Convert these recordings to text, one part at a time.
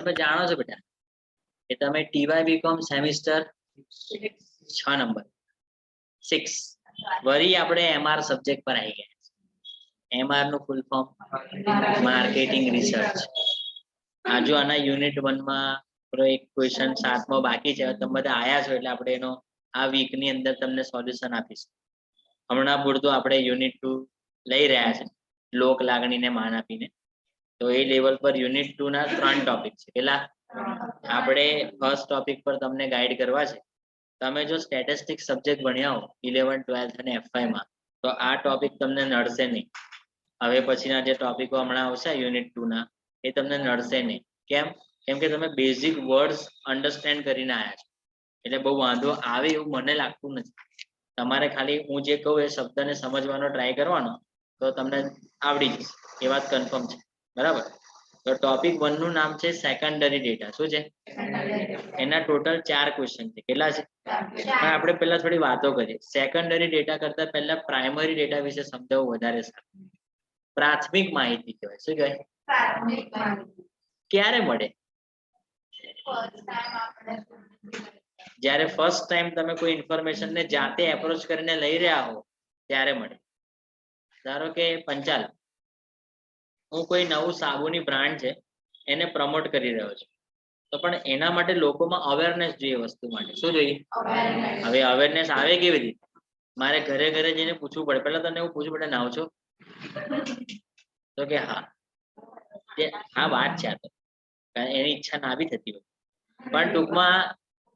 તમે જાણો છો બેટા કે તમે ટીવાય બીકોમ સેમિસ્ટર 6 નંબર 6 વરી આપણે એમઆર સબ્જેક્ટ પર આવી ગયા. એમઆર નું ફૂલ ફોર્મ માર્કેટિંગ રિસર્ચ. આજુ આના યુનિટ 1 માં એક ક્વેશ્ચન 7મો બાકી છે. તમે બધા આયા છો એટલે આપણે એનો આ વીક ની અંદર તમને સોલ્યુશન આપીશું. હમણાં પૂરતું આપણે યુનિટ 2 લઈ રહ્યા છે લોક લાગણીને માન આપીને. તો એ લેવલ પર યુનિટ 2 ના 3 ટોપિક છે. કેટલા? આપણે ફર્સ્ટ ટોપિક પર તમને ગાઈડ કરવા છે. તમે જો સ્ટેટિસ્ટિક્સ સબ્જેક્ટ ભણ્યા હો 11 12 અને F5 માં તો આ ટોપિક તમને નડશે નહીં. હવે પછીના જે ટોપિકો હમણાં આવશે યુનિટ 2 ના એ તમને નડશે નહીં. કેમ? કેમ કે તમે બેઝિક વર્ડ્સ અન્ડરસ્ટેન્ડ કરીને આવ્યા છો એટલે બહુ વાંધો આવે એવું મને લાગતું નથી. તમારે ખાલી હું જે કહું એ શબ્દને સમજવાનો ટ્રાય કરવાનો તો તમને આવડી જશે. એ વાત કન્ફર્મ છે. બરાબર? તો ટોપિક 1 નું નામ છે સેકન્ડરી ડેટા. શું છે? એના ટોટલ 4 ક્વેશ્ચન છે. કેટલા છે? પણ આપણે પહેલા થોડી વાતો કરીએ. સેકન્ડરી ડેટા કરતા પહેલા પ્રાઇમરી ડેટા વિશે સમજાવવું વધારે સારું. પ્રાથમિક માહિતી કહેવાય. શું કહેવાય? પ્રાથમિક માહિતી. ક્યારે મળે? જ્યારે ફર્સ્ટ ટાઈમ તમે કોઈ ઇન્ફોર્મેશન ને જાતે એપ્રોચ કરીને લઈ રહ્યા હો ત્યારે મળે. ધારો કે પંચાલ, હું કોઈ નવું સાબુની બ્રાન્ડ છે એને પ્રમોટ કરી રહ્યો છું તો પણ એના માટે લોકોમાં અવેરનેસ જોઈએ. વસ્તુ માટે શું જોઈએ? હવે અવેરનેસ આવે કેવી રીતે? મારે ઘરે ઘરે જઈને પૂછવું પડે. પહેલા તને એવું પૂછવું પડે નાવ છો તો કે હા, આ વાત છે. આ તો એની ઈચ્છા ના બી થતી હોય પણ ટૂંકમાં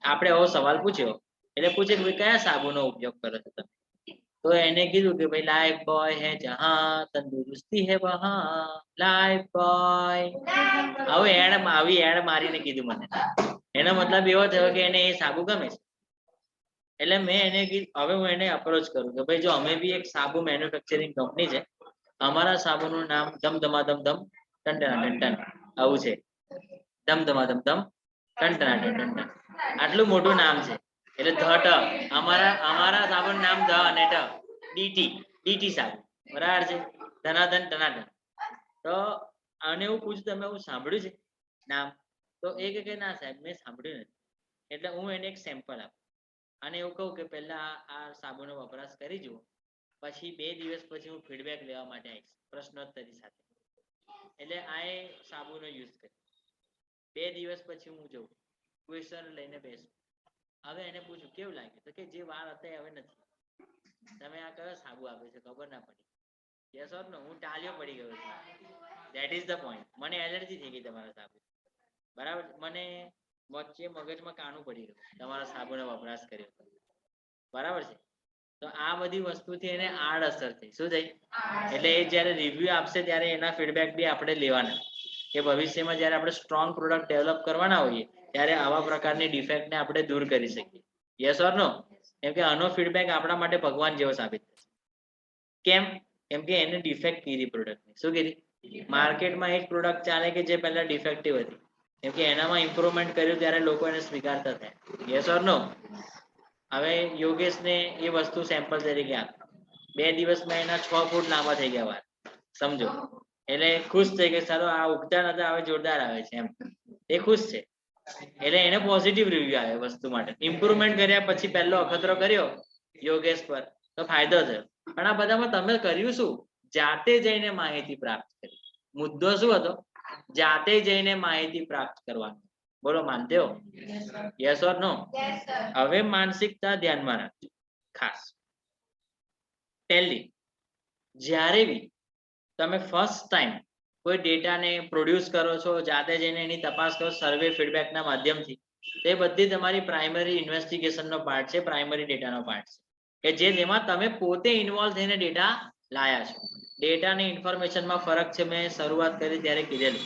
આપણે એવો સવાલ પૂછ્યો એટલે પૂછે કે ભાઈ કયા સાબુનો ઉપયોગ કરો છો તમે? તો એને કીધું કે ભાઈ લાઈફ બોય હે જહાં તંદુરસ્તી હે વહાં લાઈફ બોય. આવી એડ મારીને કીધું મને. એનો મતલબ એવો થયો કે એને એ સાબુ ગમે છે. એટલે મેં એને કીધું, હવે હું એને અપ્રોચ કરું કે ભાઈ જો અમે બી એક સાબુ મેન્યુફેક્ચરિંગ કંપની છે, અમારા સાબુનું નામ ધમધમા ધમ ટન ટન આવું છે. ધમધમા ધમ ટન ટન આટલું મોટું નામ છે. એટલે ધ અમારા સાબુનું નામ ધ અને ટ ડીટી સાબુ. બરાબર છે? ધનાધન ટનાટન. તો આને એવું પૂછ્યું તમે એવું સાંભળ્યું છે નામ? તો એ કે ના સાહેબ મેં સાંભળ્યું નથી. એટલે હું એને એક સેમ્પલ આપું અને એવું કહું કે પહેલા આ સાબુનો વપરાશ કરી જુઓ, પછી 2 દિવસ પછી હું ફીડબેક લેવા માટે આવીશ પ્રશ્નોત્તરી સાથે. એટલે આ એ સાબુનો યુઝ કર્યો. 2 દિવસ પછી હું જઉં ક્વેશ્ચન લઈને બેસું. હવે એને પૂછું કેવું લાગ્યું? તો કે જે વાર હતા હવે નથી. તમે આ કયો સાબુ આપ્યો છે ખબર ના પડી. યસ ઓર નો? હું ટાળિયો પડી ગયો છું. That is the point. મને એલર્જી થઈ ગઈ તમારા સાબુ. બરાબર? મને વચ્ચે મગજમાં કાણું પડી ગયું તમારા સાબુનો વપરાશ કર્યો. બરાબર છે? તો આ બધી વસ્તુથી એને આડઅસર થઈ. શું થઈ? એટલે એ જ્યારે રિવ્યુ આપશે ત્યારે એના ફીડબેક બી આપણે લેવાના કે ભવિષ્યમાં જ્યારે આપણે સ્ટ્રોંગ પ્રોડક્ટ ડેવલપ કરવાના હોઈએ ત્યારે આવા પ્રકારની ડિફેક્ટને આપણે દૂર કરી શકીએ. યસ ઓર નો? કેમ કે આનો ફીડબેક આપણા માટે ભગવાન જેવો સાબિત થશે. કેમ? કેમ કે એને ડિફેક્ટ કીધી પ્રોડક્ટની. શું કીધી? માર્કેટમાં એક પ્રોડક્ટ ચાલે કે જે પહેલા ડિફેક્ટિવ હતી. કેમ કે એનામાં ઇમ્પ્રુવમેન્ટ કર્યું ત્યારે લોકો એને સ્વીકારતા થયા. યસ ઓર નો? હવે યોગેશને એ વસ્તુ સેમ્પલ તરીકે આપી. 2 દિવસમાં એના 6 ફૂટ લાંબા થઈ ગયા વાળ. સમજો? એટલે ખુશ થઈ ગઈ ચાલો આ ઉગતા નતા હવે જોરદાર આવે છે એમ. એ ખુશ છે. એટલે એને પોઝિટિવ રિવ્યુ આવ્યો વસ્તુ માટે. ઇમ્પ્રુવમેન્ટ કર્યા પછી પહેલો અખતરો કર્યો યોગેશ પર તો ફાયદો થયો. પણ આ બધામાં તમે કર્યું શું? જાતે જઈને માહિતી પ્રાપ્ત કરી. મુદ્દો શું હતો? જાતે જઈને માહિતી પ્રાપ્ત કરવાનો. બોલો માનતે હો? યસ ઓર નો? હવે માનસિકતા ધ્યાનમાં રાખજો ખાસ. પહેલી, જ્યારે બી તમે ફર્સ્ટ ટાઈમ કોઈ ડેટાને પ્રોડ્યુસ કરો છો, જાતે જઈને એની તપાસ કરો સર્વે ફીડબેકના માધ્યમથી, તે બધી તમારી પ્રાઇમરી ઇન્વેસ્ટિગેશનનો પાર્ટ છે, પ્રાઇમરી ડેટાનો પાર્ટ છે કે જેમાં તમે પોતે ઇન્વોલ્વ થઈને ડેટા લાયા છો. ડેટા અને ઇન્ફોર્મેશનમાં ફરક છે. મેં શરૂઆત કરી ત્યારે કીધેલું.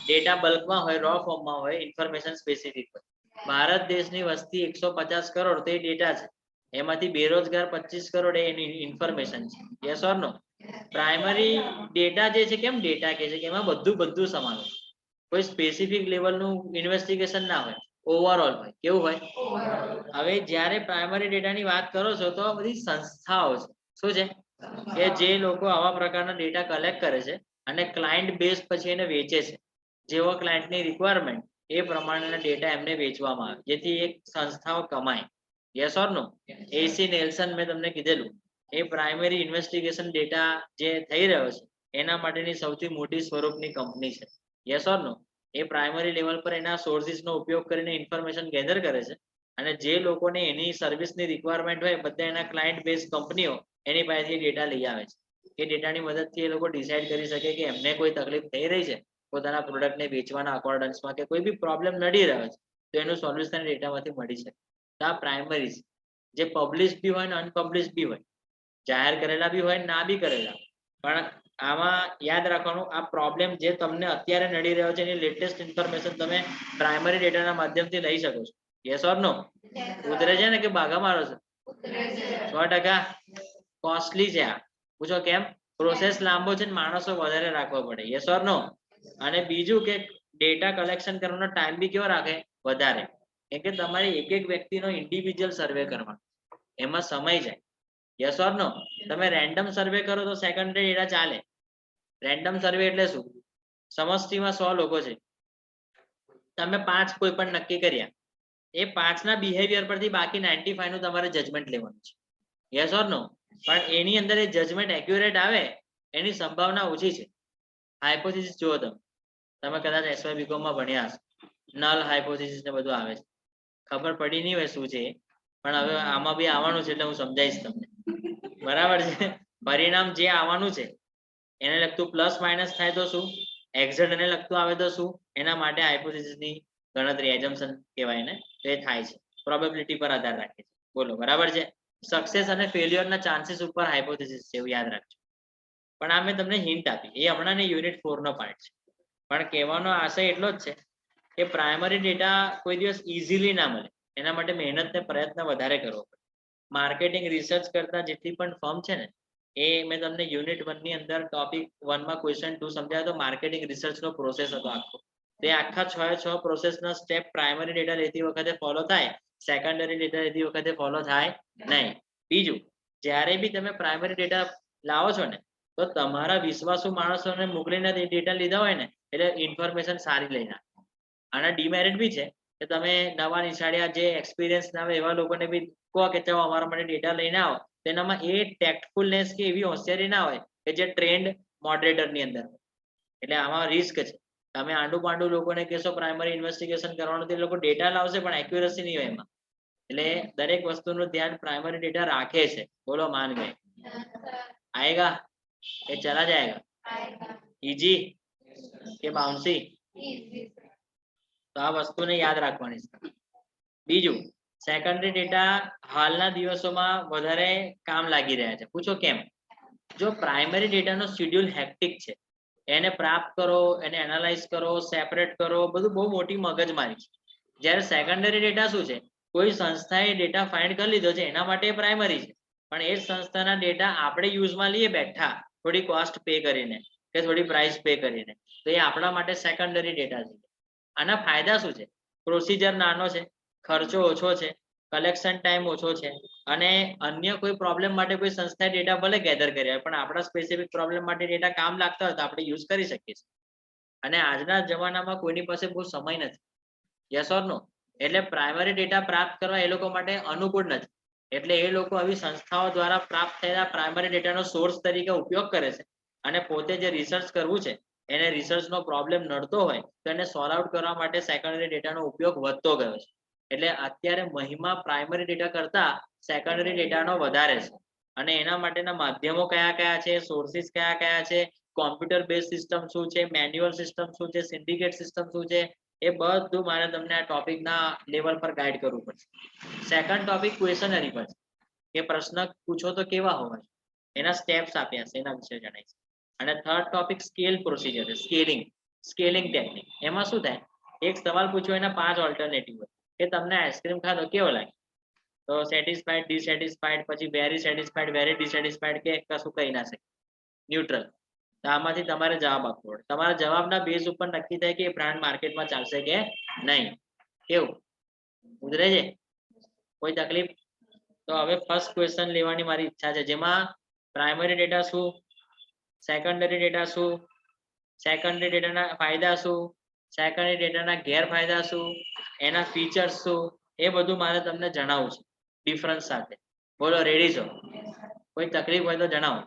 ડેટા બલ્કમાં હોય, રો ફોર્મમાં હોય, ઇન્ફોર્મેશન સ્પેસિફિક હોય. ભારત દેશની વસ્તી 150 કરોડ તે ડેટા છે. એમાંથી બેરોજગાર 25 કરોડ એની ઇન્ફોર્મેશન છે. Yes or no? Primary data જે છે કેમ ડેટા કહે છે કે એમાં બધું સમાન હોય. કોઈ સ્પેસિફિક લેવલનું ઇન્વેસ્ટિગેશન ના હોય, ઓવરઓલ હોય. કેવું હોય? હવે જ્યારે પ્રાઇમરી ડેટાની વાત કરો છો તો આ બધી સંસ્થાઓ છે. શું છે? કે જે લોકો આવા પ્રકારના ડેટા કલેક્ટ કરે છે અને ક્લાયન્ટ બેઝ પછી એને વેચે છે. જેવો ક્લાયન્ટની રિક્વાયરમેન્ટ એ પ્રમાણેના ડેટા એમને વેચવામાં આવે જેથી એક સંસ્થાઓ કમાય. Yes or no? AC Nelson મેં તમને કીધેલું એ પ્રાઇમરી ઇન્વેસ્ટિગેશન ડેટા જે થઈ રહ્યો છે એના માટેની સૌથી મોટી સ્વરૂપની કંપની છે. Yes or no? એ પ્રાઇમરી લેવલ પર એના સોર્સિસનો ઉપયોગ કરીને ઇન્ફોર્મેશન ગેધર કરે છે અને જે લોકોને એની સર્વિસની રિક્વાયરમેન્ટ હોય બધા એના ક્લાયન્ટ બેઝ કંપનીઓ એની પાસેથી ડેટા લઈ આવે છે. એ ડેટાની મદદથી એ લોકો ડિસાઇડ કરી શકે કે એમને કોઈ તકલીફ થઈ રહી છે પોતાના પ્રોડક્ટને વેચવાના અકોર્ડન્સમાં કે કોઈ બી પ્રોબ્લેમ નડી રહ્યો છે તો એનું સોલ્યુશન ડેટામાંથી મળી શકે. તો આ પ્રાઇમરી જે પબ્લિશ બી હોય ને અનપબ્લિશ બી હોય, જાહેર કરેલા બી હોય ના બી કરેલા, પણ આમાં યાદ રાખવાનું આ પ્રોબ્લેમ જે તમને અત્યારે નડી રહ્યો છે એની લેટેસ્ટ ઇન્ફોર્મેશન તમે પ્રાઇમરી ડેટાના માધ્યમથી લઈ શકો છો. યસ ઓર નો? ઉતરે છે ને કે ભાગા મારો છે? 100% કોસ્ટલી છે આ. પૂછો કેમ? પ્રોસેસ લાંબો છે ને માણસો વધારે રાખવો પડે. યસ ઓર નો? અને બીજું કે ડેટા કલેક્શન કરવાનો ટાઈમ બી કેવો રાખે? વધારે. કેમ કે તમારે એક એક વ્યક્તિનો ઇન્ડિવિજ્યુઅલ સર્વે કરવાનો, એમાં સમય જાય. યસ ઓર નો? તમે રેન્ડમ સર્વે કરો તો સેકન્ડરી ડેટા ચાલે. રેન્ડમ સર્વે એટલે શું? સમષ્ટિમાં 100 લોકો છે, તમે 5 કોઈ પણ નક્કી કર્યા, એ 5 ના બિહેવિયર પરથી બાકી 95 નું તમારે જજમેન્ટ લેવાનું છે. યસ ઓર નો? પણ એની અંદર એ જજમેન્ટ એક્યુરેટ આવે એની સંભાવના ઓછી છે. હાઇપોથેસિસ જુઓ તમે કદાચ એસવાય બીકોમ માં ભણ્યા હશો, નલ હાઇપોથેસિસ ને બધું આવે છે. ખબર પડી નહીં હોય શું છે, પણ હવે આમાં બી આવવાનું છે એટલે હું સમજાવીશ તમને. બરાબર છે? પરિણામ જે આવવાનું છે એને લગતું પ્લસ માઇનસ થાય તો શું, એક્ઝેક્ટ એને લગતું આવે તો શું, એના માટે હાઇપોથેસિસની ગણતરી એઝમ્પશન કહેવાય ને, તો એ થાય છે. પ્રોબેબિલિટી પર આધાર રાખે છે. બોલો બરાબર છે? સક્સેસ અને ફેલ્યોરના ચાન્સીસ ઉપર હાઇપોથેસિસ છે એવું યાદ રાખજો. પણ આ મેં તમને હિન્ટ આપી, એ હમણાં ને યુનિટ 4 નો પાર્ટ છે. પણ કહેવાનો આશય એટલો જ છે કે પ્રાઇમરી ડેટા કોઈ દિવસ ઇઝીલી ના મળે, એના માટે મહેનત ને પ્રયત્ન વધારે કરવો પડે. માર્કેટિંગ રિસર્ચ કરતા જેટલી પણ ફર્મ છે ને એ મેં તમને યુનિટ 1 ની અંદર ટોપિક 1 માં ક્વેશ્ચન 2 સમજાવ્યો તો માર્કેટિંગ રિસર્ચનો પ્રોસેસ હતો આખો. તે આખા 6 પ્રોસેસના સ્ટેપ પ્રાઇમરી ડેટા લેતી વખતે ફોલો થાય, સેકન્ડરી ડેટા લેતી વખતે ફોલો થાય નહીં. બીજું, જ્યારે બી તમે પ્રાઇમરી ડેટા લાવો છો ને તો તમારા વિશ્વાસુ માણસોને મોકલીને ડેટા લીધા હોય ને એટલે ઇન્ફોર્મેશન સારી લઈને આવે. આના ડીમેરિટ બી છે કે તમે નવા નિશાળિયા જે એક્સપિરિયન્સ ના હોય એવા લોકોને બી કહો કે ચાલો અમારા માટે ડેટા લઈને આવો, તેનામાં એ ટેક્ટફુલનેસ કે એવી હોશિયારી ના હોય કે જે ટ્રેન્ડ મોડરેટર ની અંદર. એટલે આમાં રિસ્ક છે. તમે આંડુ પાંડુ લોકોને કહેશો પ્રાઇમરી ઇન્વેસ્ટિગેશન કરવાનું, તે લોકો ડેટા લાવશે પણ એક્યુરસી નહીં હોય એમાં. એટલે દરેક વસ્તુનું ધ્યાન પ્રાઇમરી ડેટા રાખે છે. બોલો માન ગए? आएगा કે ચલા જાયેગા? ઇઝી કે બાઉન્સી? તો આ વસ્તુને યાદ રાખવાની છે. બીજું, સેકન્ડરી ડેટા હાલના દિવસોમાં વધારે કામ લાગી રહ્યા છે. પૂછો કેમ? જો પ્રાઇમરી ડેટાનો શેડ્યુલ હેક્ટિક છે, એને પ્રાપ્ત કરો, એને એનાલાઇઝ કરો, સેપરેટ કરો, બધું બહુ મોટી મગજમારી છે. જ્યારે સેકન્ડરી ડેટા શું છે, કોઈ સંસ્થાએ ડેટા ફાઇન્ડ કરી લીધો છે એના માટે પ્રાઇમરી છે, પણ એ સંસ્થાના ડેટા આપણે યુઝમાં લઈએ બેઠા થોડી કોસ્ટ પે કરીને કે થોડી પ્રાઇસ પે કરીને, તો એ આપણા માટે સેકન્ડરી ડેટા છે. આના ફાયદા શું છે? પ્રોસિજર નાનો છે, ખર્ચો ઓછો છે, કલેક્શન ટાઈમ ઓછો છે, અને અન્ય કોઈ પ્રોબ્લેમ માટે કોઈ સંસ્થાએ ડેટા ભલે ગેધર કર્યા હોય પણ આપણા સ્પેસિફિક પ્રોબ્લેમ માટે ડેટા કામ લાગતા હોય તો આપણે યુઝ કરી શકીએ છીએ. અને આજના જમાનામાં કોઈની પાસે બહુ સમય નથી. યસ ઓર નો? એટલે પ્રાઇમરી ડેટા પ્રાપ્ત કરવા એ લોકો માટે અનુકૂળ નથી. એટલે એ લોકો આવી સંસ્થાઓ દ્વારા પ્રાપ્ત થયેલા પ્રાઇમરી ડેટાનો સોર્સ તરીકે ઉપયોગ કરે છે અને પોતે જે રિસર્ચ કરવું છે એને રિસર્ચનો પ્રોબ્લેમ નડતો હોય તો એને સોલ્વ આઉટ કરવા માટે સેકન્ડરી ડેટાનો ઉપયોગ વધતો ગયો છે. એટલે અત્યારે મહિમા પ્રાઇમરી ડેટા કરતા સેકન્ડરી ડેટાનો વધારે છે. અને એના માટેના માધ્યમો કયા કયા છે, સોર્સિસ કયા કયા છે, કોમ્પ્યુટર બેઝ સિસ્ટમ શું છે, મેન્યુઅલ સિસ્ટમ શું છે, સિન્ડિકેટ સિસ્ટમ શું છે, એ બધું મારે તમને આ ટોપિકના લેવલ પર ગાઈડ કરવું પડશે. સેકન્ડ ટોપિક ક્વેશનરી પર છે કે પ્રશ્ન પૂછો તો કેવા હોવા જોઈએ, એના સ્ટેપ્સ આપ્યા છે, એના વિશે જણાય છે. અને થર્ડ ટોપિક સ્કેલ પ્રોસિજર છે, સ્કેલિંગ ટેકનિક. એમાં શું થાય, એક સવાલ પૂછ્યો એના 5 ઓલ્ટરનેટિવ હોય કે તમને આઈસ્ક્રીમ ખાધો કેવો લાગે, તો સેટિસ્ફાઈડ, ડિસેટિસ્ફાઈડ, પછી વેરી સેટિસ્ફાઈડ, વેરી ડિસેટિસ્ફાઈડ, કે કશું કહી ના શકે, ન્યુટ્રલ. તો આમાંથી તમારે જવાબ આપવો પડે. તમારા જવાબના બેઝ ઉપર નક્કી થાય કે એ બ્રાન્ડ માર્કેટમાં ચાલશે કે નહીં. કેવું ઉતરે છે? કોઈ તકલીફ? તો હવે ફર્સ્ટ ક્વેશ્ચન લેવાની મારી ઈચ્છા છે, જેમાં પ્રાઇમરી ડેટા શું, સેકન્ડરી ડેટા શું, સેકન્ડરી ડેટાના ફાયદા શું, સેકન્ડરી ડેટાના ગેરફાયદા શું, એના ફીચર્સ શું, એ બધું મારે તમને જણાવવું છે ડિફરન્સ સાથે. બોલો રેડી છો? કોઈ તકલીફ હોય તો જણાવો.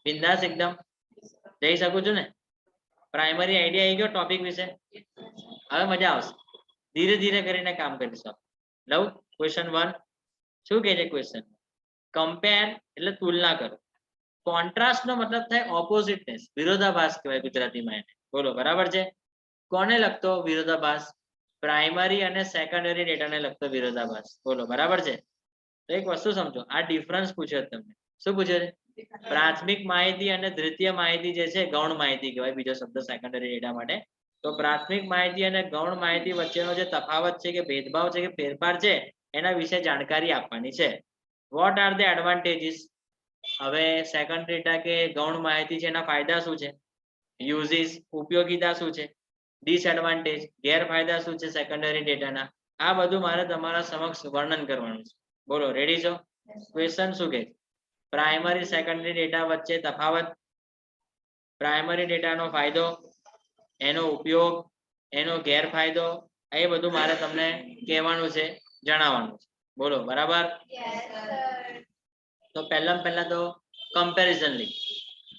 બિંદાસ એકદમ જઈ શકું છું ને? પ્રાઇમરી આઈડિયા આવી ગયો ટોપિક વિશે? હવે મજા આવશે. ધીરે ધીરે કરીને કામ કરીશું. લવ ક્વેશ્ચન 1 શું કહે છે ક્વેશ્ચન? કમ્પેર એટલે તુલના કરો. કોન્ટ્રાસ્ટ નો મતલબ થાય ઓપોઝિટનેસ, વિરોધાભાસ કહેવાય ગુજરાતીમાં એને. બોલો બરાબર છે? કોને લગતો વિરોધાભાસ? પ્રાઇમરી અને સેકન્ડરી ડેટાને લગતો વિરોધાભાસ. બોલો બરાબર છે? તો એક વસ્તુ સમજો, આ ડિફરન્સ પૂછ્યો તમને. શું પૂછ્યો છે? પ્રાથમિક માહિતી અને દ્વિતીય માહિતી જે છે ગૌણ માહિતી કહેવાય, બીજો શબ્દ સેકન્ડરી ડેટા માટે. તો પ્રાથમિક માહિતી અને ગૌણ માહિતી વચ્ચેનો જે તફાવત છે કે ભેદભાવ છે કે ફેરફાર છે એના વિશે જાણકારી આપવાની છે. What are the advantages? હવે સેકન્ડરી ડેટા કે ગૌણ માહિતી છે એના ફાયદા શું છે, યુઝીસ ઉપયોગિતા શું છે, ડિસએડવાન્ટેજ ગેરફાયદા શું છે સેકન્ડરી ડેટાના, આ બધું મારે તમારા સમક્ષ વર્ણન કરવાનું છે. બોલો રેડી છો? ક્વેશ્ચન શું કહે? પ્રાઇમરી સેકન્ડરી ડેટા વચ્ચે તફાવત, પ્રાઇમરી ડેટાનો ફાયદો, એનો ઉપયોગ, એનો ગેરફાયદો, એ બધું મારે તમને કહેવાનું છે, જણાવવાનું છે. બોલો બરાબર? તો પહેલા તો કમ્પેરિઝન લઈ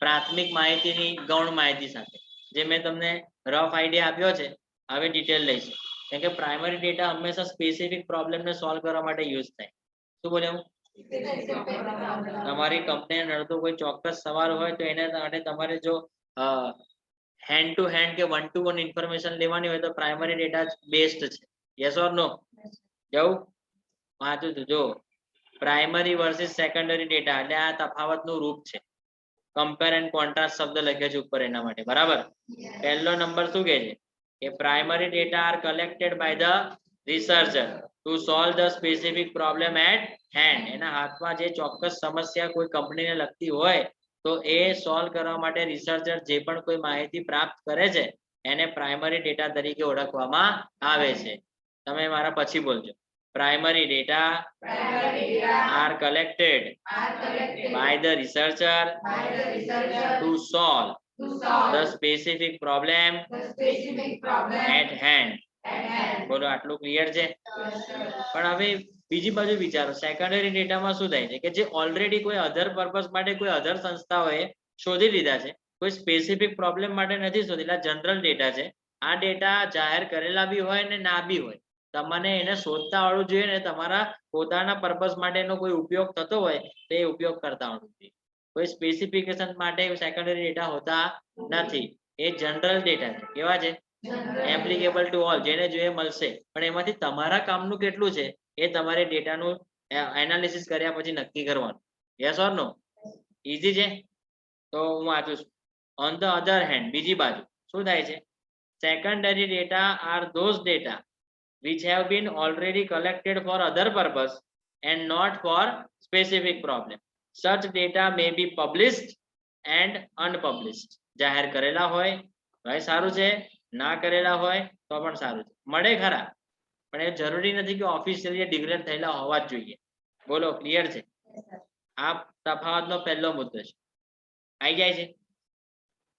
પ્રાથમિક માહિતીની ગૌણ માહિતી સાથે. જે મેં તમને રફ આઈડિયા આપ્યો છે, હવે ડિટેલ લઈશું. કેમ કે પ્રાઇમરી ડેટા હંમેશા સ્પેસિફિક પ્રોબ્લેમને સોલ્વ કરવા માટે યુઝ થાય. શું બોલ્યા હું? તમારી કંપનીને નડતો કોઈ ચોક્કસ સવાલ હોય તો એના માટે તમારે જો હેન્ડ ટુ હેન્ડ કે વન ટુ વન ઇન્ફોર્મેશન લેવાની હોય તો પ્રાઇમરી ડેટા બેસ્ટ છે. યસ ઓર નો? જવું વાંચું છું જો. પ્રાઇમરી વર્સિસ સેકન્ડરી ડેટા એટલે આ તફાવતનું રૂપ છે. કમ્પેર એન્ડ કોન્ટ્રાસ્ટ શબ્દ લખ્યો છે ઉપર એના માટે. બરાબર? પહેલો નંબર શું કહે છે કે primary data are collected by the researcher to solve the specific problem at hand. એના હાથમાં જે ચોક્કસ સમસ્યા કોઈ કંપનીને લગતી હોય તો એ સોલ્વ કરવા માટે રિસર્ચર જે પણ કોઈ માહિતી પ્રાપ્ત કરે છે એને પ્રાઇમરી ડેટા તરીકે ઓળખવામાં આવે છે. તમે મારા પછી બોલજો. Primary data are collected by the researcher to solve the specific problem at hand. બોલો આટલું ક્લિયર છે? પણ હવે બીજી બાજુ વિચારો, સેકન્ડરી ડેટામાં શું થાય છે કે જે ઓલરેડી કોઈ અધર પર્પસ માટે કોઈ અધર સંસ્થાઓએ શોધી લીધા છે, કોઈ સ્પેસિફિક પ્રોબ્લેમ માટે નથી શોધેલા, જનરલ ડેટા છે. આ ડેટા જાહેર કરેલા બી હોય ને ના બી હોય, તમને એને શોધતા આવડવું જોઈએ ને તમારા પોતાના પર્પસ માટે એનો કોઈ ઉપયોગ થતો હોય તો એ ઉપયોગ કરતા આવડવું જોઈએ. કોઈ સ્પેસિફિકેશન માટે સેકન્ડરી ડેટા હોતા નથી. એ જનરલ ડેટા છે. કેવા છે? એપ્લિકેબલ ટુ ઓલ, જેને જોઈએ મળશે. પણ એમાંથી તમારા કામનું કેટલું છે એ તમારે ડેટાનું એનાલિસિસ કર્યા પછી નક્કી કરવાનું. Yes or no? ઈઝી છે? તો હું વાંચું છું. ઓન ધ અધર હેન્ડ, બીજી બાજુ શું થાય છે? Secondary data R those data which have been already collected for other purpose and not for specific problem. Such data may be published and unpublished. જાહેર કરેલા હોય તો સારું છે, ના કરેલા હોય તો પણ સારું છે. મળે ખરા, પણ એ જરૂરી નથી કે ઓફિશિયલી ડિક્લેર થયેલા હોવા જ જોઈએ. બોલો ક્લિયર છે? આ તફાવતનો પહેલો મુદ્દો છે. આવી જાય છે?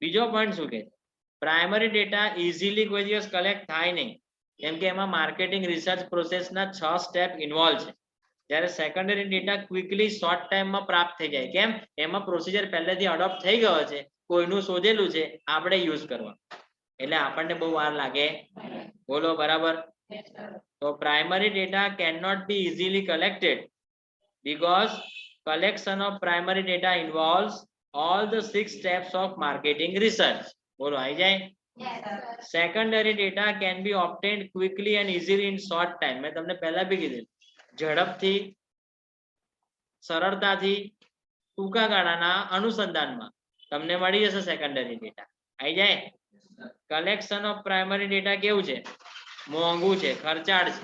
બીજો પોઈન્ટ શું કે પ્રાઇમરી ડેટા ઇઝીલી કોઈ દિવસ કલેક્ટ થાય નહીં, કેમ કે એમાં માર્કેટિંગ રિસર્ચ પ્રોસેસના 6 સ્ટેપ ઇન્વોલ્વ છે. જ્યારે સેકન્ડરી ડેટા ક્વિકલી શોર્ટ ટાઈમમાં પ્રાપ્ત થઈ જાય. કેમ? એમાં પ્રોસિજર પહેલેથી અડોપ્ટ થઈ ગયો છે, કોઈનું શોધેલું છે, આપણે યુઝ કરવાનું, એટલે આપણને બહુ વાર લાગે. બોલો બરાબર? તો primary data can not be easily collected because collection of primary data involves all the 6 steps of marketing research. બોલો આવી જાય? Secondary data can be obtained quickly and easily in short time. મેં તમને પહેલા બી કીધું, ઝડપથી, સરળતાથી, ટૂંકા ગાળાના અનુસંધાનમાં તમને મળી જશે સેકન્ડરી ડેટા. આવી જાય? કલેક્શન ઓફ પ્રાઇમરી ડેટા કેવું છે? મોંઘું છે, ખર્ચાળ છે,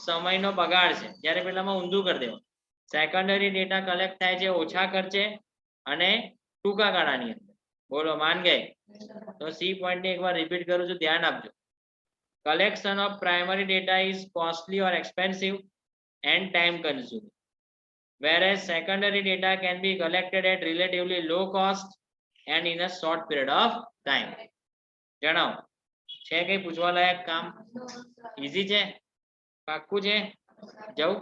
સમયનો બગાડ છે. જ્યારે પેલામાં ઊંધું કરી દેવાનું. સેકન્ડરી ડેટા કલેક્ટ થાય છે ઓછા ખર્ચે અને ટૂંકા ગાળાની અંદર. બોલો માન ગઈ? તો સી પોઈન્ટ ને એકવાર રિપીટ કરું છું, ધ્યાન આપજો. Collection of primary data is costly or expensive end time consuming, whereas secondary data can be collected at relatively low cost and in a short period of time. જણાવો છે કઈ પૂછવા લાયક કામ? ઈઝી છે? પાક્કું છે? જવું?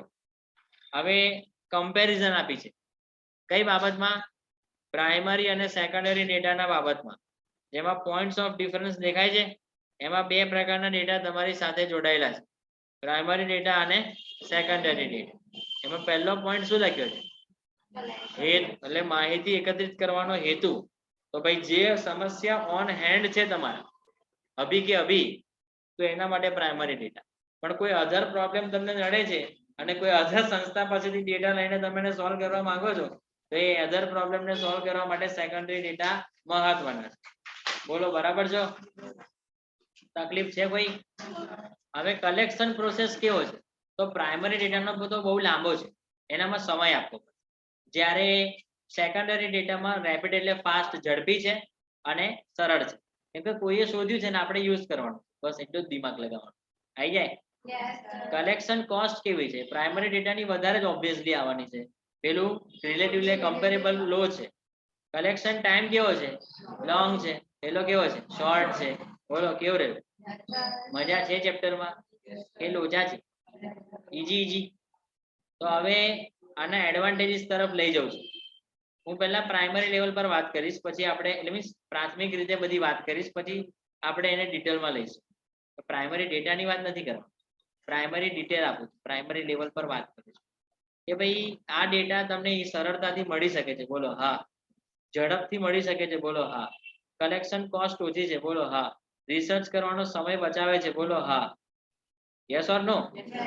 હવે કમ્પેરિઝન આપી છે કઈ બાબતમાં? પ્રાઇમરી અને સેકન્ડરી ડેટાના બાબતમાં, જેમાં પોઈન્ટ્સ ઓફ ડિફરન્સ દેખાય છે. એમાં બે પ્રકારના ડેટા તમારી સાથે જોડાયેલા છે, પ્રાઇમરી ડેટા અને સેકન્ડરી ડેટા. એમાં પહેલો પોઈન્ટ શું લખ્યો છે? હેતુ, એટલે માહિતી એકત્રિત કરવાનો હેતુ. તો ભાઈ જે સમસ્યા ઓન હેન્ડ છે તમારા, અભી કે અભી, તો એના માટે પ્રાઇમરી ડેટા. પણ કોઈ અધર પ્રોબ્લેમ તમને નડે છે અને કોઈ અધર સંસ્થા પાસેથી ડેટા લઈને તમે એને સોલ્વ કરવા માંગો છો, તો એ અધર પ્રોબ્લેમને સોલ્વ કરવા માટે સેકન્ડરી ડેટા મહત્વના છે. બોલો બરાબર છો? તકલીફ છે કોઈ? હવે કલેક્શન પ્રોસેસ કેવો છે? તો પ્રાઇમરી ડેટાનો તો બહુ લાંબો છે, એનામાં સમય આપવો પડે. જ્યારે સેકન્ડરી ડેટામાં રેપિડ એટલે ફાસ્ટ, ઝડપી છે અને સરળ છે. કેમ કે કોઈએ શોધ્યું છે ને આપણે યુઝ કરવાનું, બસ એટલું જ દિમાગ લગાવવાનું. આવી જાય? કલેક્શન કોસ્ટ કેવી છે? પ્રાઇમરી ડેટાની વધારે જ ઓબ્વિયસલી આવવાની છે. પેલું રિલેટિવલી કમ્પેરેબલ લો છે. કલેક્શન ટાઈમ કેવો છે? લોંગ છે. પેલો કેવો છે? શોર્ટ છે. બોલો કેવું રહ્યું? મજા છે ચેપ્ટરમાં કે લોચા છે? ઈજી. તો હવે આના એડવાન્ટેજીસ તરફ લઈ જાઉં છું. હું પહેલા પ્રાઇમરી લેવલ પર વાત કરીશ, પછી આપણે એટલે મીન્સ પ્રાથમિક રીતે બધી વાત કરીશ, પછી આપણે એને ડિટેલમાં લઈશું. પ્રાઇમરી ડેટાની વાત નથી કરવાની, પ્રાઇમરી ડિટેલ આપું, પ્રાઇમરી લેવલ પર વાત કરીશું કે ભાઈ આ ડેટા તમને સરળતાથી મળી શકે છે. બોલો હા. ઝડપથી મળી શકે છે. બોલો હા. કલેક્શન કોસ્ટ ઓછી છે. બોલો હા. રિસર્ચ કરવાનો સમય બચાવે છે. બોલો હા. યસ ઓર નો?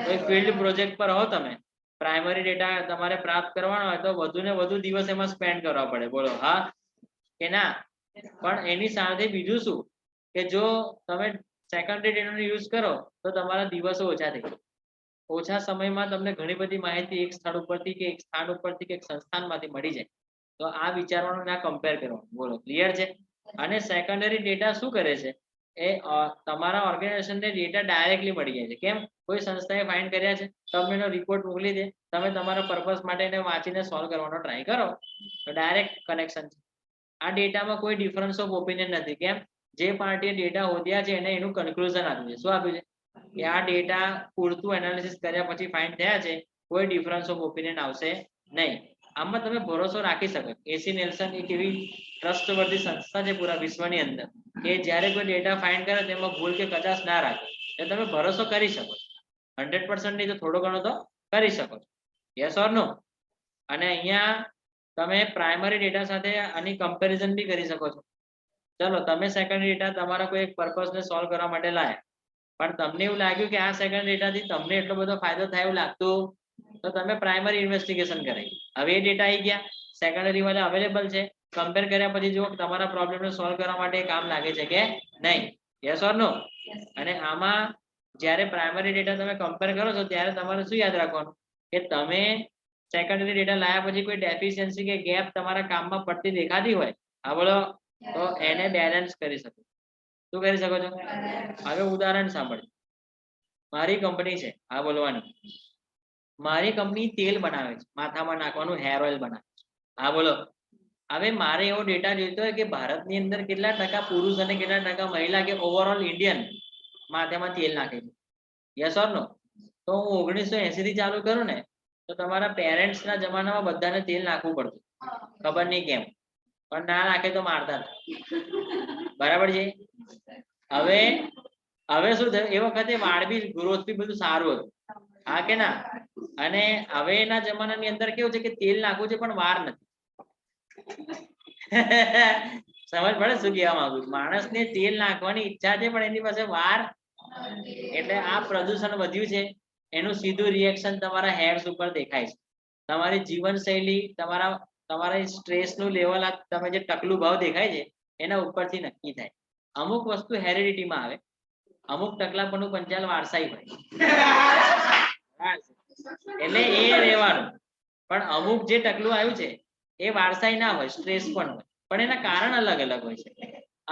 કોઈ ફિલ્ડ પ્રોજેક્ટ પર હો તમે, પ્રાઇમરી ડેટા તમારે પ્રાપ્ત કરવાનો હોય તો વધુ ને વધુ દિવસ એમાં સ્પેન્ડ કરવા પડે. બોલો હા કે ના? પણ એની સાથે બીજું શું કે જો તમે સેકન્ડરી ડેટાનો યુઝ કરો તો તમારા દિવસો ઓછા થઈ જાય. ઓછા સમયમાં તમને ઘણી બધી માહિતી એક સ્થળ ઉપરથી કે એક સ્થાન ઉપરથી કે એક સંસ્થાનમાંથી મળી જાય. તો આ વિચારવાનું ના કમ્પેર કરવાનું. બોલો ક્લિયર છે? અને સેકન્ડરી ડેટા શું કરે છે? એ તમારા ઓર્ગેનાઇઝેશનને ડેટા ડાયરેક્ટલી મળી જાય છે. કેમ? કોઈ સંસ્થાએ ફાઇન્ડ કર્યા છે, તમને એનો રિપોર્ટ મોકલી દે, તમે તમારા પર્પસ માટે એને વાંચીને સોલ્વ કરવાનો ટ્રાય કરો, તો ડાયરેક્ટ કનેક્શન છે. આ ડેટામાં કોઈ ડિફરન્સ ઓફ ઓપિનિયન નથી. કેમ? જે પાર્ટીએ ડેટા હોદ્યા છે એને એનું કન્ક્લુઝન આપ્યું છે. શું આપ્યું છે? કે આ ડેટા પૂરતું એનાલિસિસ કર્યા પછી ફાઇન્ડ થયા છે, કોઈ ડિફરન્સ ઓફ ઓપિનિયન આવશે નહીં. આમાં તમે ભરોસો રાખી શકો. એસી નેલ્સન એક એવી ટ્રસ્ટવર્ધી સંસ્થા છે પૂરા વિશ્વની અંદર કે જ્યારે કોઈ ડેટા ફાઇન્ડ કરે તેમાં ભૂલ કે કચાશ ના રાખે, એટલે તમે ભરોસો કરી શકો. 100% નહીં તો થોડો ઘણો તો કરી શકો છો. યસ ઓર નો? અને અહીંયા તમે પ્રાઇમરી ડેટા સાથે આની કમ્પેરિઝન બી કરી શકો છો. ચલો તમે સેકન્ડરી ડેટા તમારા કોઈ એક પર્પસને સોલ્વ કરવા માટે લાયા, પણ તમને એવું લાગ્યું કે આ સેકન્ડરી ડેટાથી તમને એટલો બધો ફાયદો થાય એવું લાગતું, તો તમે પ્રાઇમરી ઇન્વેસ્ટિગેશન કરાવી. હવે એ ડેટા આવી ગયા, સેકન્ડરી વાળા અવેલેબલ છે, કમ્પેર કર્યા પછી જુઓ તમારા પ્રોબ્લેમને સોલ્વ કરવા માટે કામ લાગે છે કે નહીં. યસ ઓર નો? અને આમાં જ્યારે પ્રાઇમરી ડેટા તમે કમ્પેર કરો છો ત્યારે તમારે શું યાદ રાખવાનું કે તમે સેકન્ડરી ડેટા લાયા પછી કોઈ ડેફિશિયન્સી કે ગેપ તમારા કામમાં પડતી દેખાતી હોય, હા બોલો, તો એને બેલેન્સ કરી શકો. શું કરી શકો છો? હવે ઉદાહરણ સાંભળો. મારી કંપની છે, હા બોલવાની, મારી કંપની તેલ બનાવે છે, માથામાં નાખવાનું હેર ઓઇલ બનાવે છે, હા બોલો. હવે મારે એવો ડેટા જોઈતો હોય કે ભારતની અંદર કેટલા ટકા પુરુષ અને કેટલા ટકા મહિલા કે ઓવરઓલ ઇન્ડિયન માથામાં તેલ નાખે છે. યસ ઓર નો? તો હું 1980 થી ચાલુ કરું ને તો તમારા પેરેન્ટ્સ ના જમાનામાં બધાને તેલ નાખવું પડતું, ખબર નહીં કેમ, પણ ના નાખે તો મારતા હતા. બરાબર છે? હવે હવે શું થયું? એ વખતે વાળ બી ગ્રોથ બી બધું સારું હતું, હા કે ના? અને હવે એના જમાનાની અંદર કેવું છે કે તેલ નાખવું છે પણ વાર નથી. સમજ પડે શું કહેવા માંગુ છું? માણસને તેલ નાખવાની ઈચ્છા છે પણ એની પાસે વાર, એટલે આ પ્રદૂષણ વધ્યું છે. એનું સીધું રિએક્શન તમારા હેર્સ ઉપર દેખાય છે. તમારી જીવનશૈલી, તમારા સ્ટ્રેસનું લેવલ, આ તમે જે ટકલું ભાવ દેખાય છે એના ઉપરથી નક્કી થાય. અમુક વસ્તુ હેરિડિટીમાં આવે, અમુક ટકલાપણું પંચાલ વારસાઈ હોય, એટલે એ રહેવાનું. પણ અમુક જે ટકલું આવ્યું છે એ વારસાઈ ના હોય, સ્ટ્રેસ પણ હોય, પણ એના કારણ અલગ અલગ હોય છે.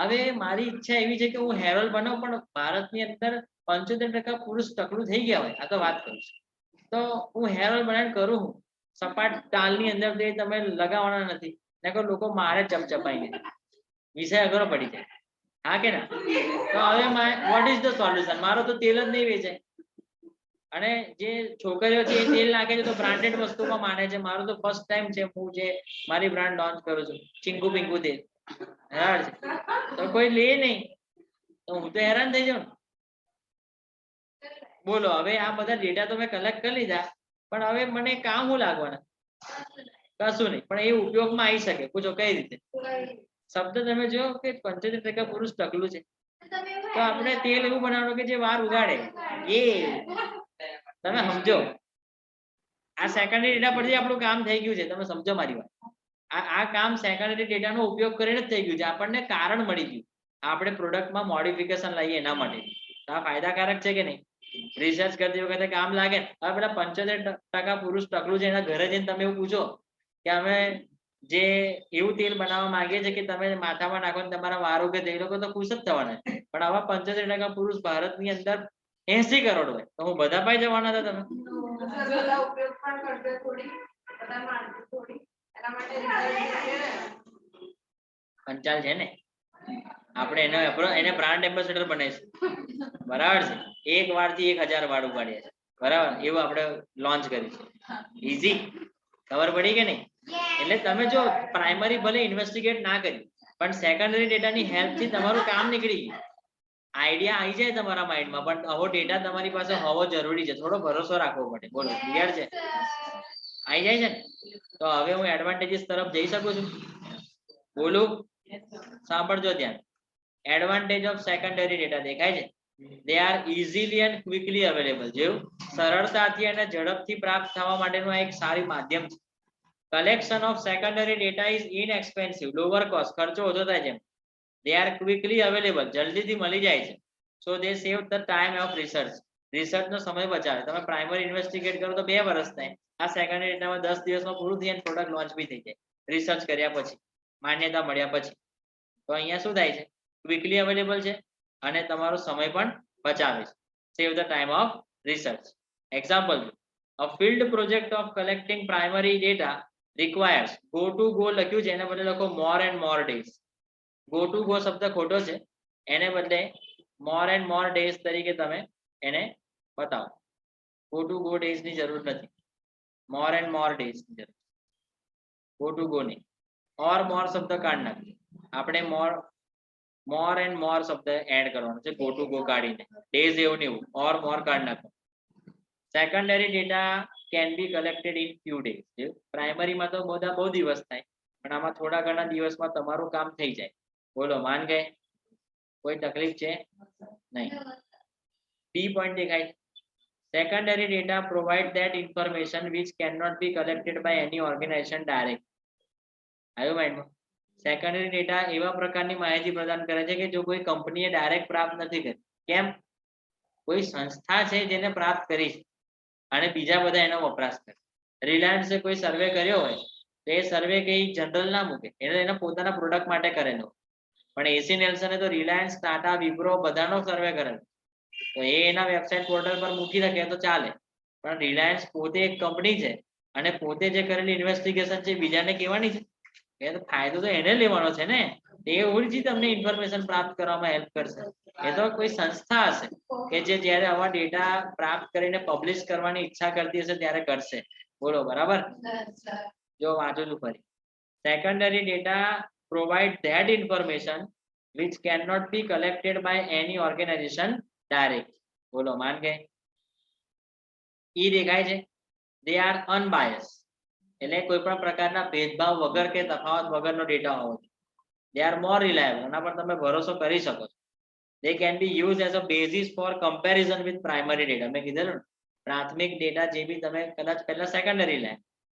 હવે મારી ઈચ્છા એવી છે કે હું હેર ઓઇલ બનાવું, પણ ભારતની અંદર 75% પુરુષ ટકલું થઈ ગયા હોય, આ તો વાત કરું છું, તો હું હેર ઓઇલ બનાવીને કરું હું સપાટ ટાલની અંદર તે તમે લગાવવાના નથી, લોકો મારે ચપચપાઈને વિષય અઘરો પડી જાય. હા કે ના? તો હવે વોટ ઇઝ ધ સોલ્યુશન? મારો તો તેલ જ નહીં વેચાય, અને જે છોકરીઓ છે એ તેલ નાખે છે તો બ્રાન્ડેડ વસ્તુમાં માને છે. મારું તો ફર્સ્ટ ટાઈમ છે, હું જે મારી બ્રાન્ડ લોન્ચ કરું છું, ચીંકુ પિંકુ તેલ, બરાબર છે, તો કોઈ લે નહીં તો હું તો હેરાન થઈ જાઉં. બોલો, હવે આ બધા ડેટા તો મેં કલેક્ટ કરી લીધા, પણ હવે મને કામ શું લાગવાના? કશું નહીં, પણ એ ઉપયોગમાં આવી શકે. પૂછો કઈ રીતે? શબ્દ તમે જો કે 75% પુરુષ ટકલું છે, તો આપણે તેલ એવું બનાવવાનું કે જે વાર ઉગાડે. એ તમે સમજો, આ સેકન્ડરી ડેટા પરથી આપણું કામ થઈ ગયું છે. તમે સમજો મારી વાત. આ કામ સેકન્ડરી ડેટાનો ઉપયોગ કરીને જ થઈ ગયું છે. આપણને કારણ મળી ગયું, આપણે પ્રોડક્ટમાં મોડિફિકેશન લાવીએ એના માટે. આ ફાયદાકારક છે કે નહીં? રિસર્ચ કરતી વખતે કામ લાગે. હવે પેલા 75% પુરુષ ટકલું છે, એના ઘરે જઈને તમે એવું પૂછો કે અમે જે એવું તેલ બનાવવા માંગીએ છીએ કે તમે માથામાં નાખો ને તમારા વાળ ઉગે, તો એ લોકો તો ખુશ જ થવાના. પણ આવા 75% પુરુષ ભારતની અંદર 80 કરોડ હોય, તો હું બધા પાઈ જવાના હતા તમે? પંચાલ છે ને, આપણે એને બ્રાન્ડ એમ્બેસેડર બનાવીશું, બરાબર છે. એક વાળથી 1000 વાળ ઉગાડ્યા છે, બરાબર, એવું આપણે લોન્ચ કરીશું. ઈઝી, ખબર પડી કે નહીં? એટલે તમે જો પ્રાઇમરી ભલે ઇન્વેસ્ટિગેટ ના કરી, પણ સેકન્ડરી ડેટાની હેલ્પથી તમારું કામ નીકળી ગયું. આઈડિયા આવી જાય તમારા માઇન્ડમાં, પણ આવો ડેટા તમારી પાસે હોવો જરૂરી છે. થોડો ભરોસો રાખવો પડે. બોલો, ક્લિયર છે? આવી જાય છે ને? તો હવે હું એડવાન્ટેજીસ તરફ જઈ શકું છું? બોલું, સાંભળજો ધ્યાન. એડવાન્ટેજ ઓફ સેકન્ડરી ડેટા દેખાય છે? They are easily and quickly available. જેવું સરળતાથી અને ઝડપથી પ્રાપ્ત થવા માટેનું એક સારી માધ્યમ છે. Collection of secondary data is inexpensive, lower cost, ખર્ચો ઓછો થાય છે. દે આર ક્વિકલી અવેલેબલ, જલ્દીથી મળી જાય છે. So they save the time of research, રિસર્ચનો સમય બચાવે. તમે પ્રાઇમરી ઇન્વેસ્ટિગેટ કરો તો 2 વર્ષ થાય, આ સેકન્ડરી ડેટામાં 10 દિવસમાં પૂરું થઈ જાય, પ્રોડક્ટ લોન્ચ બી થઈ જાય, રિસર્ચ કર્યા પછી, માન્યતા મળ્યા પછી. તો અહીંયા શું થાય છે? ક્વિકલી અવેલેબલ છે અને તમારો સમય પણ બચાવે છે. સેવ the time of research. Example, a field project of collecting primary data requires go to go લખ્યું છે, એને બદલે લખો more and more days. go to go શબ્દ ખોટો છે, એને બદલે more and more days તરીકે તમે એને બતાવો. go to go days ની જરૂર નથી, more and more days ની જરૂર. go to go નહીં. or more શબ્દ કાઢ નાખજો. આપણે more and more શબ્દ એડ કરવાનો છે, go to go કાઢીને. days એવું નહીં, or more કાઢ નાખો. Secondary data can be collected in few days. પ્રાઇમરીમાં તો બધા બહુ દિવસ થાય, પણ આમાં થોડા ઘણા દિવસમાં તમારું કામ થઈ જાય. બોલો, માન ગયે? કોઈ તકલીફ છે નહીં? બી પોઈન્ટ દેખાય? Secondary data provide that information which cannot be collected by any organization direct. આવ્યું માઇન્ડમાં? સેકન્ડરી ડેટા એવા પ્રકારની માહિતી પ્રદાન કરે છે કે જો કોઈ કંપનીએ ડાયરેક્ટ પ્રાપ્ત નથી કરી. કેમ? કોઈ સંસ્થા છે જેને પ્રાપ્ત કરી છે અને બીજા બધા એનો વપરાશ કરે. રિલાયન્સે કોઈ સર્વે કર્યો હોય તો એ સર્વે કઈ જનરલ ના મૂકે, એટલે એના પોતાના પ્રોડક્ટ માટે કરેલો. પણ એસી નેલ્સને તો રિલાયન્સ, ટાટા, વિપ્રો બધાનો સર્વે કરેલો, તો એ એના વેબસાઇટ પોર્ટલ પર મૂકી શકે તો ચાલે. પણ રિલાયન્સ પોતે એક કંપની છે અને પોતે જે કરેલી ઇન્વેસ્ટિગેશન છે બીજાને કહેવાની છે, એ તો ફાયદો તો એને લેવાનો છે ને. એ ઓળખી તમને ઇન્ફોર્મેશન પ્રાપ્ત કરવામાં હેલ્પ કરશે. એ તો કોઈ સંસ્થા હશે કે જે જ્યારે આવા ડેટા પ્રાપ્ત કરીને પબ્લિશ કરવાની ઈચ્છા કરતી હશે ત્યારે કરશે. બોલો, બરાબર? જો વાંચો છું ફરી. Secondary data provide that information which cannot be collected by any organization direct. બોલો, માન ગયે? ઈ દેખાય છે? they are unbiased, એટલે કોઈ પણ પ્રકારના ભેદભાવ વગર કે તફાવત વગરનો ડેટા હોવો જોઈએ. they are more reliable, એના પર તમે ભરોસો કરી શકો છો. they can be used as a basis for comparison with primary data. મેં કીધેલું, પ્રાથમિક ડેટા જે બી તમે કદાચ પહેલા સેકન્ડરી લે,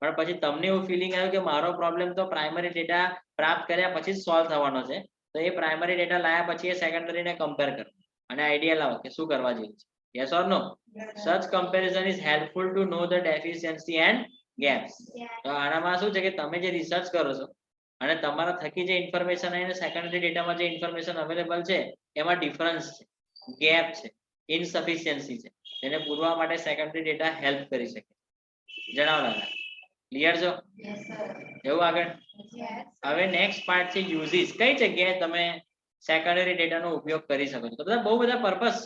પણ પછી તમને એવું ફિલિંગ આવ્યું કે મારો પ્રોબ્લેમ તો પ્રાઇમરી ડેટા પ્રાપ્ત કર્યા પછી જ સોલ્વ થવાનો છે, તો એ પ્રાઇમરી ડેટા લાયા પછી એ સેકન્ડરીને કમ્પેર કરો અને આઈડિયા લાવો કે શું કરવા જેવું છે. Yes or no? such comparison is helpful to know the deficiency and gaps. તો આનામાં શું છે કે તમે જે રિસર્ચ કરો છો અને તમારા થકી જે ઇન્ફોર્મેશન અને સેકન્ડરી ડેટામાં જે ઇન્ફોર્મેશન અવેલેબલ છે એમાં ડિફરન્સ છે, ગેપ છે, ઇનસફિશિયન્સી છે, તેને પૂરવા માટે સેકન્ડરી ડેટા હેલ્પ કરી શકે. જણાવો. ક્લિયર છો? એવું આગળ? હવે નેક્સ્ટ પાર્ટ છે યુઝિસ. કઈ જગ્યાએ તમે સેકન્ડરી ડેટાનો ઉપયોગ કરી શકો છો. તો બધા બહુ બધા પર્પસ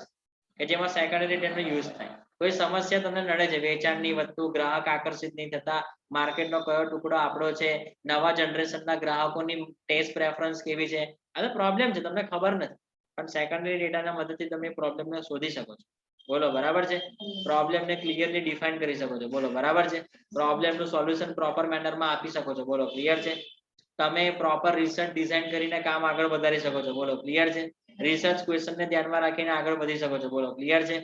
કે જેમાં સેકન્ડરી ડેટાનો યુઝ થાય. કોઈ સમસ્યા તમને નડે છે, વેચાણની વસ્તુ, ગ્રાહક આકર્ષિત નહીં થતા, માર્કેટનો કયો ટુકડો આપણો છે, નવા જનરેશનના ગ્રાહકોની ટેસ્ટ પ્રેફરન્સ કેવી છે, આ પ્રોબ્લેમ છે, તમને ખબર નથી, પણ સેકન્ડરી ડેટાના મદદથી તમે પ્રોબ્લેમને શોધી શકો છો. બોલો બરાબર છે? પ્રોબ્લેમને ક્લિયરલી ડિફાઇન કરી શકો છો. બોલો બરાબર છે? પ્રોબ્લેમનું સોલ્યુશન પ્રોપર મેનરમાં આપી શકો છો. બોલો ક્લિયર છે? તમે પ્રોપર રિસર્ચ ડિઝાઇન કરીને કામ આગળ વધારી શકો છો. બોલો ક્લિયર છે? રિસર્ચ ક્વેશ્ચનને ધ્યાનમાં રાખીને આગળ વધી શકો છો. બોલો ક્લિયર છે?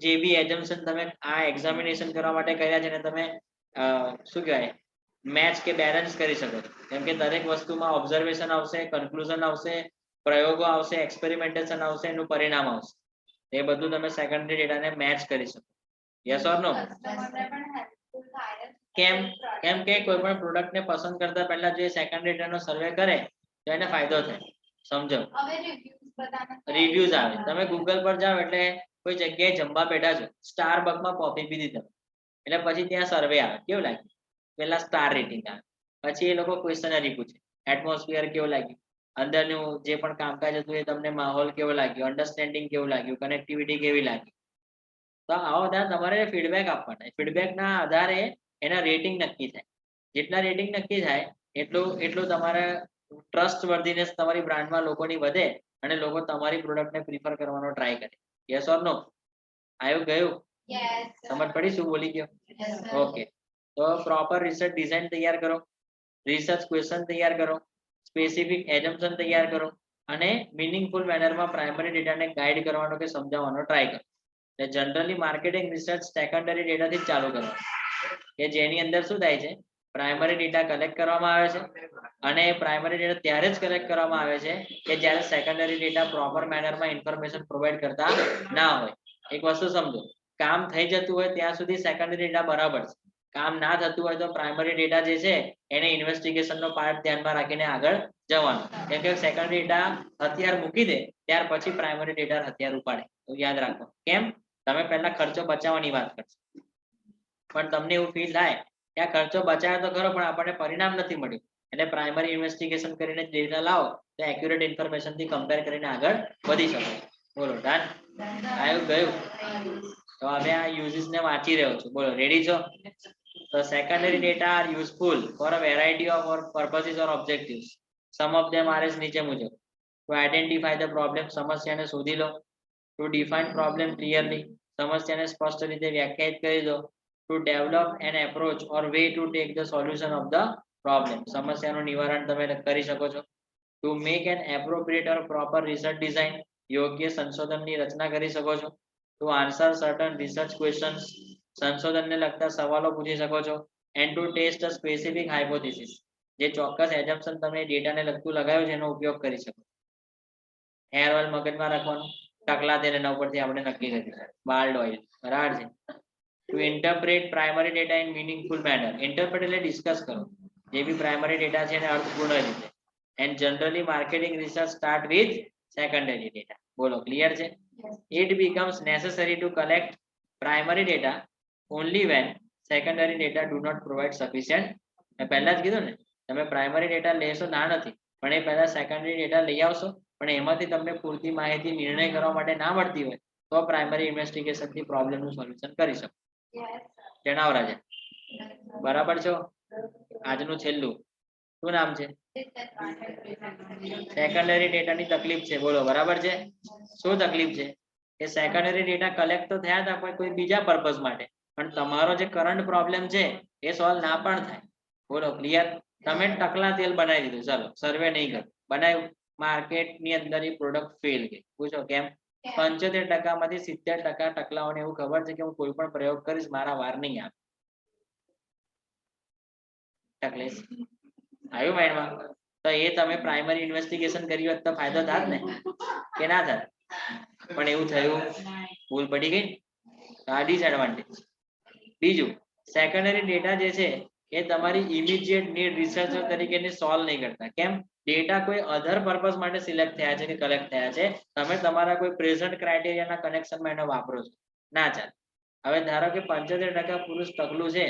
જે બી એજમ્પશન તમે આ એક્ઝામિનેશન કરવા માટે કર્યા છે ને તમે શું કહેવાય મેચ કે બેલેન્સ કરી શકો છો. કેમ કે દરેક વસ્તુમાં ઓબ્ઝર્વેશન આવશે, કન્ક્લુઝન આવશે, પ્રયોગો આવશે, એક્સપેરિમેન્ટેશન આવશે, એનું પરિણામ આવશે. એ બધું તમે સેકન્ડરી ડેટાને મેચ કરી શકો. યસ ઓર નો? કેમ? કેમ કે કોઈ પણ પ્રોડક્ટને પસંદ કરતા પહેલા જે સેકન્ડરી ડેટાનો સર્વે કરે તો એને ફાયદો થાય. સમજો રિવ્યુઝ આવે, તમે ગૂગલ પર જાઓ એટલે કોઈ જગ્યાએ જમવા બેઠા છો, સ્ટારબક્સમાં કોફી પીધી તમે, એટલે પછી ત્યાં સર્વે આવે, કેવું લાગે? પેલા સ્ટાર રેટિંગ આવે, પછી એ લોકો ક્વેશ્ચનરી પૂછે, એટમોસ્ફિયર કેવું લાગ્યું, અંદરનું જે પણ કામકાજ હતું એ તમને માહોલ કેવો લાગ્યો, અન્ડરસ્ટેન્ડિંગ કેવું લાગ્યું, કનેક્ટિવિટી કેવી લાગી. તો આવા બધા તમારે ફીડબેક આપવાના. ફીડબેકના આધારે એના રેટિંગ નક્કી થાય. જેટલા રેટિંગ નક્કી થાય એટલું તમારે ટ્રસ્ટ વર્ધીનેસ તમારી બ્રાન્ડમાં લોકોની વધે અને લોકો તમારી પ્રોડક્ટને પ્રિફર કરવાનો ટ્રાય કરે. યસ ઓર નો? આવ્યું ગયું? સમજ પડી શું બોલી ગયો? ઓકે. તો પ્રોપર રિસર્ચ ડિઝાઇન તૈયાર કરો, રિસર્ચ ક્વેશ્ચન તૈયાર કરો, સ્પેસિફિક એજમ્પશન તૈયાર કરો અને મીનિંગફુલ મેનરમાં પ્રાઇમરી ડેટાને ગાઈડ કરવાનો કે સમજાવવાનો ટ્રાય કરો. જનરલી માર્કેટિંગ રિસર્ચ સેકન્ડરી ડેટાથી જ ચાલુ કરવાનું, કે જેની અંદર શું થાય છે, પ્રાઇમરી ડેટા કલેક્ટ કરવામાં આવે છે અને પ્રાઇમરી ડેટા ત્યારે જ કલેક્ટ કરવામાં આવે છે કે જ્યારે સેકન્ડરી ડેટા પ્રોપર મેનરમાં ઇન્ફોર્મેશન પ્રોવાઈડ કરતા ના હોય. એક વસ્તુ સમજો, કામ થઈ જતું હોય ત્યાં સુધી સેકન્ડરી ડેટા બરાબર છે, કામ ના થતું હોય તો પ્રાઇમરી ડેટા જે છે એને ઇન્વેસ્ટિગેશનનો પાર્ટ ધ્યાનમાં રાખીને આગળ જવાનું. કેમ કે સેકન્ડરી ડેટા હથિયાર મૂકી દે ત્યાર પછી પ્રાઇમરી ડેટા હથિયાર ઉપાડે. તો યાદ રાખો. કેમ? તમે પહેલા ખર્ચો બચાવવાની વાત કરશો, પણ તમને એવું ફીલ થાય કે આ ખર્ચો બચાવ્યો તો ખરો પણ આપણને પરિણામ નથી મળ્યું, એટલે પ્રાઇમરી ઇન્વેસ્ટિગેશન કરીને ડેટા લાવો તો એક્યુરેટ ઇન્ફોર્મેશન થી કમ્પેર કરીને આગળ વધી શકો. બોલો ડન? આવ્યું ગયું? તો હવે આ યુઝિસ ને વાંચી રહ્યો છું. બોલો રેડી છો? તો secondary data are useful for a variety of purposes or objectives. Some of them are as નીચે મુજબ: to identify the problem, સમસ્યાને શોધી લો; to define problem clearly, સમસ્યાને સ્પષ્ટ રીતે વ્યાખ્યાયિત કરી દો; to develop an approach or way to take the solution of the problem, સમસ્યાનું નિવારણ તમે કરી શકો છો; to make an appropriate or proper research design, યોગ્ય સંશોધનની રચના કરી શકો છો; to answer certain research questions, સંશોધનને લગતા સવાલો પૂછી શકો છો; and to test a specific hypothesis, જે ચોક્કસ assumption તમે ડેટાને લગતું લગાવ્યું છે એનો ઉપયોગ કરી શકો. હેર ઓઇલ મગજમાં રાખવાનું, ટકલા તેલ એના ઉપરથી આપણે નક્કી કરીશું, બાલ્ડ ઓઇલ, બરાબર છે. To interpret primary data in meaningful manner, interpret એટલે ડિસ્કસ કરો, જે બી પ્રાઇમરી ડેટા છે એને અર્થપૂર્ણ રીતે. And generally marketing research start with secondary data. બોલો ક્લિયર છે? It becomes necessary to collect primary data only when secondary data do not provide sufficient. મેં પહેલા જ કીધું ને, તમે પ્રાઇમરી ડેટા લેશો ના નથી, પણ એ પહેલા સેકન્ડરી ડેટા લઈ આવશો, પણ એમાંથી તમને પૂરતી માહિતી નિર્ણય કરવા માટે ના મળતી હોય તો પ્રાઇમરી ઇન્વેસ્ટિગેશન થી પ્રોબ્લેમ નું સોલ્યુશન કરી શકો. જણાવો રાજા. બરાબર છો? આજનું છેલ્લું શું નામ છે? સેકન્ડરી ડેટાની તકલીફ છે. બોલો બરાબર છે? શું તકલીફ છે? કે સેકન્ડરી ડેટા કલેક્ટ તો થયા હતા પણ કોઈ બીજા પર્પઝ માટે, પણ તમારો જે કરંટ પ્રોબ્લેમ છે એ સોલ્વ ના પણ થાય. બોલો ક્લિયર? તમે ટકલા તેલ બનાવી દીધું, ચાલો સર્વે નહીં કર્યું, બનાવ્યું, માર્કેટ ની અંદર એ પ્રોડક્ટ ફેલ ગઈ. પૂછો કેમ? 75% માંથી 70% ટકલાઓને એવું ખબર છે કે હું કોઈ પણ પ્રયોગ કરીશ મારા વાર નહીં આવે. તકલીફ આવ્યું માઇન્ડમાં? તો એ તમે પ્રાઇમરી ઇન્વેસ્ટિગેશન કરી હોત તો ફાયદો થાત ને, કે ના થાત? પણ એવું થયું, ભૂલ પડી ગઈ, આ ડિસએડવાન્ટેજ. બીજું, સેકન્ડરી ડેટા જે છે એ તમારી ઇમિડિયેટ નીડ રિસર્ચર તરીકે સોલ્વ નહીં કરતા. કેમ? ડેટા કોઈ અધર પર્પઝ માટે સિલેક્ટ થયા છે કે કલેક્ટ થયા છે, તમે તમારા કોઈ પ્રેઝન્ટ ક્રાઇટેરિયાના કનેક્શનમાં એને વાપરો છો, ના ચાલે. હવે ધારો કે 75% પુરુષ ટકલું છે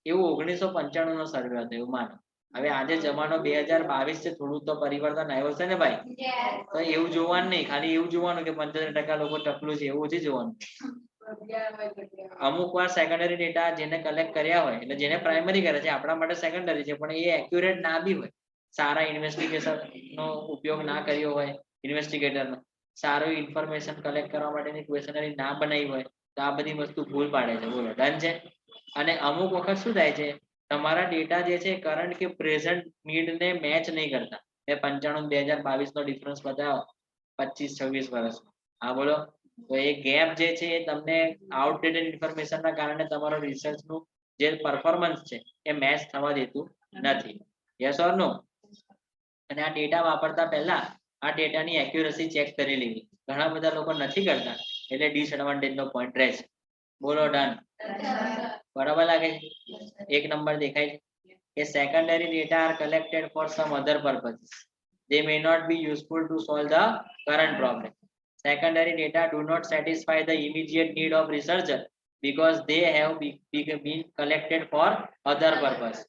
એવું 1995 નો સર્વે હતો એવું માનો, હવે આજે જમાનો 2022 છે, થોડું તો પરિવર્તન આવ્યું છે ને ભાઈ. તો એવું જોવાનું નહીં, ખાલી એવું જોવાનું કે 75% લોકો ટકલું છે એવું જ જોવાનું. અમુક વાર સેકન્ડરી ડેટા જેને કલેક્ટ કર્યા હોય, એટલે જેને પ્રાઇમરી કરે છે આપણા માટે સેકન્ડરી છે, પણ એ એક્યુરેટ ના બી હોય, સારા ઇન્વેસ્ટિગેશન નો ઉપયોગ ના કર્યો હોય, ઇન્વેસ્ટિગેટરનો સારું ઇન્ફોર્મેશન કલેક્ટ કરવા માટેની ક્વેશ્ચનરી ના બનાવી હોય, તો આ બધી વસ્તુ ભૂલ પાડે છે. બોલો ડન છે. અને અમુક વખત શું થાય છે, તમારા ડેટા જે છે કરંટ કે પ્રેઝન્ટ નીડ ને મેચ નહીં કરતા. 95 2022 નો ડિફરન્સ બતાવો 25-26 વર્ષ. હા બોલો. તો એ ગેપ જે છે એ તમને આઉટડેટેડ ઇન્ફોર્મેશન ના કારણે તમારો રિસર્ચ નું જે પરફોર્મન્સ છે એ મેચ થવા દેતું નથી. યસ ઓર નો? અને આ ડેટા વાપરતા પહેલા આ ડેટાની એક્યુરસી ચેક કરી લેવી. ઘણા બધા લોકો નથી કરતા, એટલે ડિસએડવાન્ટેજ નો પોઈન્ટ રહે છે. બોલો ડન. બરાબર લાગે છે? એક નંબર દેખાય છે કે secondary data are collected for some other purpose. They may not be useful to solve the current problem. Secondary data do not satisfy the immediate need of researcher because they have been collected for other purpose.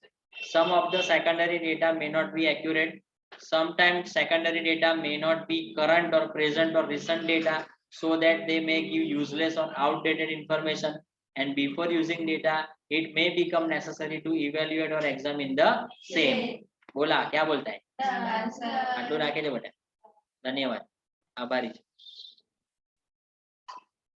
Some of the secondary data may not be accurate. Sometimes secondary data may not be current or present or recent data, so that they may give useless or outdated information. And before using data, it may become necessary to evaluate or examine the same. बोला क्या बोलता है? આટલું રાખે છે બેટા. ધન્યવાદ. આભારી.